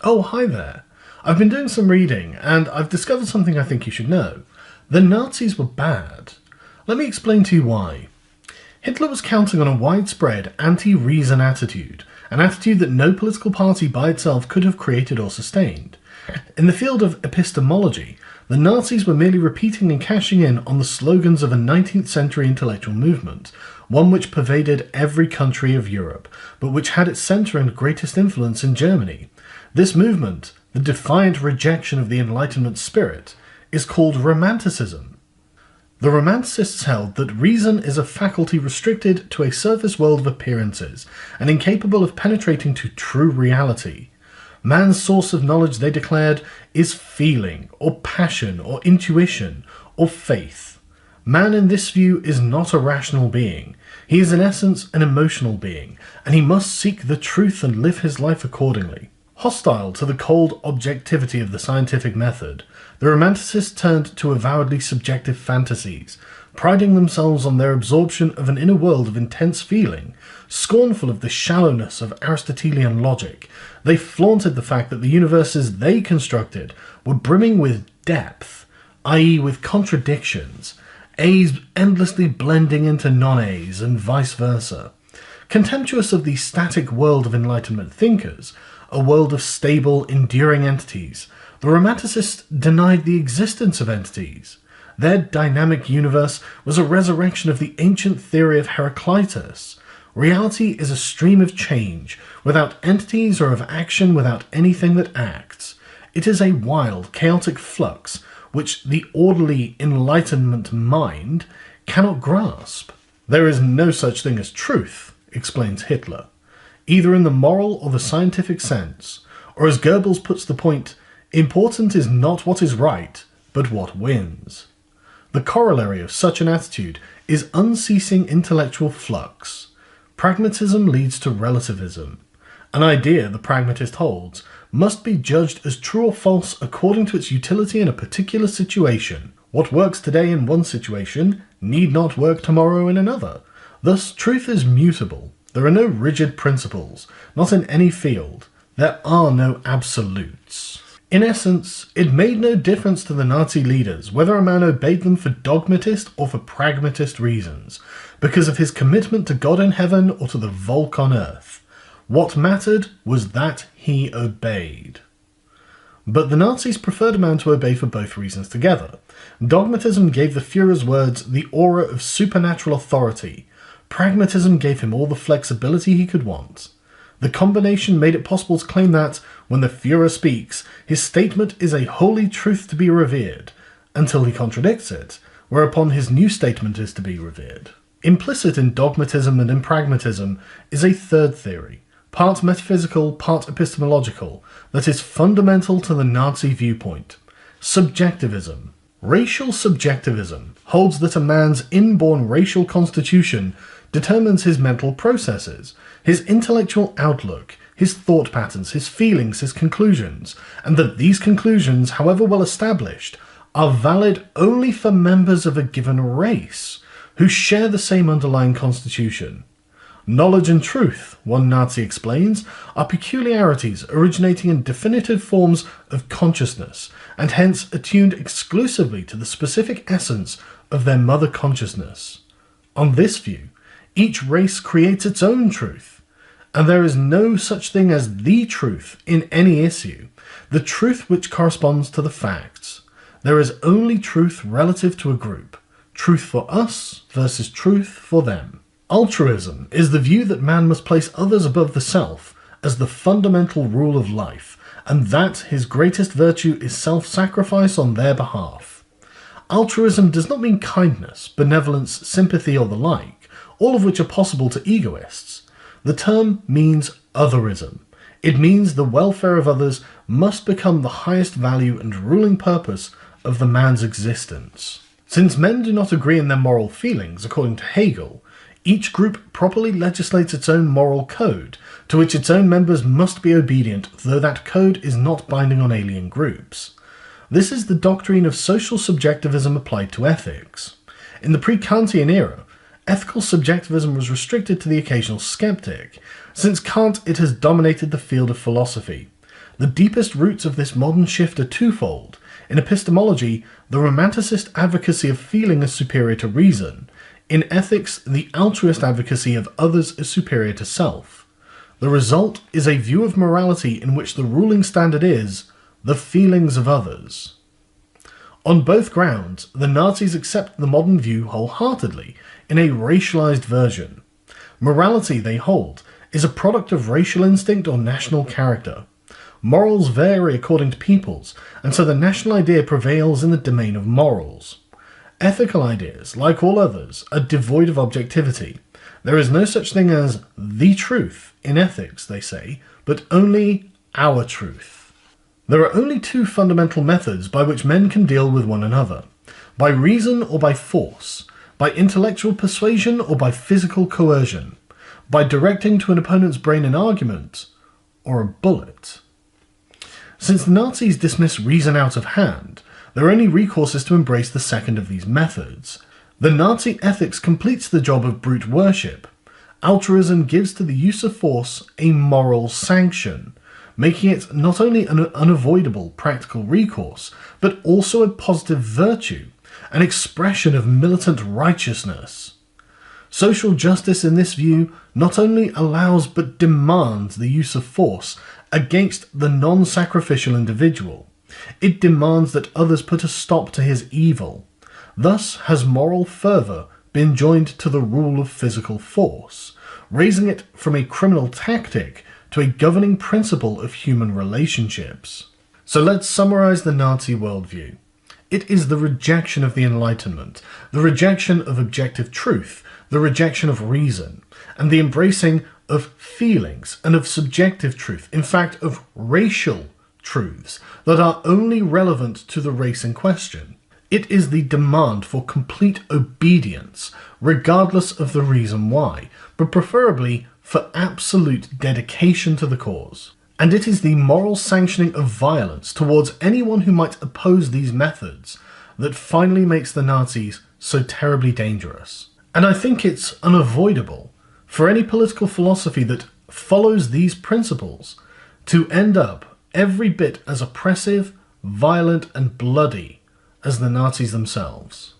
Oh, hi there. I've been doing some reading, and I've discovered something I think you should know. The Nazis were bad. Let me explain to you why. Hitler was counting on a widespread anti-reason attitude, an attitude that no political party by itself could have created or sustained. In the field of epistemology, the Nazis were merely repeating and cashing in on the slogans of a 19th century intellectual movement, one which pervaded every country of Europe, but which had its centre and greatest influence in Germany. This movement, the defiant rejection of the Enlightenment spirit, is called Romanticism. The Romanticists held that reason is a faculty restricted to a surface world of appearances and incapable of penetrating to true reality. Man's source of knowledge, they declared, is feeling, or passion, or intuition, or faith. Man in this view is not a rational being. He is in essence an emotional being, and he must seek the truth and live his life accordingly. Hostile to the cold objectivity of the scientific method, the Romanticists turned to avowedly subjective fantasies, priding themselves on their absorption of an inner world of intense feeling. Scornful of the shallowness of Aristotelian logic, they flaunted the fact that the universes they constructed were brimming with depth, i.e. with contradictions, A's endlessly blending into non-A's and vice versa. Contemptuous of the static world of Enlightenment thinkers, a world of stable, enduring entities, the Romanticists denied the existence of entities. Their dynamic universe was a resurrection of the ancient theory of Heraclitus. Reality is a stream of change, without entities, or of action without anything that acts. It is a wild, chaotic flux, which the orderly Enlightenment mind cannot grasp. There is no such thing as truth, explains Hitler, either in the moral or the scientific sense, or as Goebbels puts the point, important is not what is right, but what wins. The corollary of such an attitude is unceasing intellectual flux. Pragmatism leads to relativism. An idea, the pragmatist holds, must be judged as true or false according to its utility in a particular situation. What works today in one situation need not work tomorrow in another. Thus, truth is mutable. There are no rigid principles, not in any field. There are no absolutes. In essence, it made no difference to the Nazi leaders whether a man obeyed them for dogmatist or for pragmatist reasons, because of his commitment to God in heaven or to the Volk on earth. What mattered was that he obeyed. But the Nazis preferred a man to obey for both reasons together. Dogmatism gave the Führer's words the aura of supernatural authority. Pragmatism gave him all the flexibility he could want. The combination made it possible to claim that, when the Führer speaks, his statement is a holy truth to be revered, until he contradicts it, whereupon his new statement is to be revered. Implicit in dogmatism and in pragmatism is a third theory, part metaphysical, part epistemological, that is fundamental to the Nazi viewpoint: subjectivism. Racial subjectivism holds that a man's inborn racial constitution determines his mental processes, his intellectual outlook, his thought patterns, his feelings, his conclusions, and that these conclusions, however well established, are valid only for members of a given race, who share the same underlying constitution. Knowledge and truth, one Nazi explains, are peculiarities originating in definitive forms of consciousness, and hence attuned exclusively to the specific essence of their mother consciousness. On this view, each race creates its own truth, and there is no such thing as the truth in any issue, the truth which corresponds to the facts. There is only truth relative to a group, truth for us versus truth for them. Altruism is the view that man must place others above the self as the fundamental rule of life, and that his greatest virtue is self-sacrifice on their behalf. Altruism does not mean kindness, benevolence, sympathy, or the like, all of which are possible to egoists. The term means otherism. It means the welfare of others must become the highest value and ruling purpose of the man's existence. Since men do not agree in their moral feelings, according to Hegel, each group properly legislates its own moral code, to which its own members must be obedient, though that code is not binding on alien groups. This is the doctrine of social subjectivism applied to ethics. In the pre-Kantian era, ethical subjectivism was restricted to the occasional skeptic. Since Kant, it has dominated the field of philosophy. The deepest roots of this modern shift are twofold. In epistemology, the romanticist advocacy of feeling is superior to reason. In ethics, the altruist advocacy of others is superior to self. The result is a view of morality in which the ruling standard is the feelings of others. On both grounds, the Nazis accept the modern view wholeheartedly, in a racialized version. Morality, they hold, is a product of racial instinct or national character. Morals vary according to peoples, and so the national idea prevails in the domain of morals. Ethical ideas, like all others, are devoid of objectivity. There is no such thing as the truth in ethics, they say, but only our truth. There are only two fundamental methods by which men can deal with one another: by reason or by force, by intellectual persuasion or by physical coercion, by directing to an opponent's brain an argument or a bullet. Since the Nazis dismiss reason out of hand, their only recourse is to embrace the second of these methods. The Nazi ethics completes the job of brute worship. Altruism gives to the use of force a moral sanction, making it not only an unavoidable practical recourse, but also a positive virtue, an expression of militant righteousness. Social justice in this view not only allows but demands the use of force against the non-sacrificial individual. It demands that others put a stop to his evil. Thus has moral fervour been joined to the rule of physical force, raising it from a criminal tactic to a governing principle of human relationships. So let's summarise the Nazi worldview. It is the rejection of the Enlightenment, the rejection of objective truth, the rejection of reason, and the embracing of feelings and of subjective truth, in fact of racial truths that are only relevant to the race in question. It is the demand for complete obedience, regardless of the reason why, but preferably for absolute dedication to the cause. And it is the moral sanctioning of violence towards anyone who might oppose these methods that finally makes the Nazis so terribly dangerous. And I think it's unavoidable for any political philosophy that follows these principles to end up every bit as oppressive, violent, and bloody as the Nazis themselves.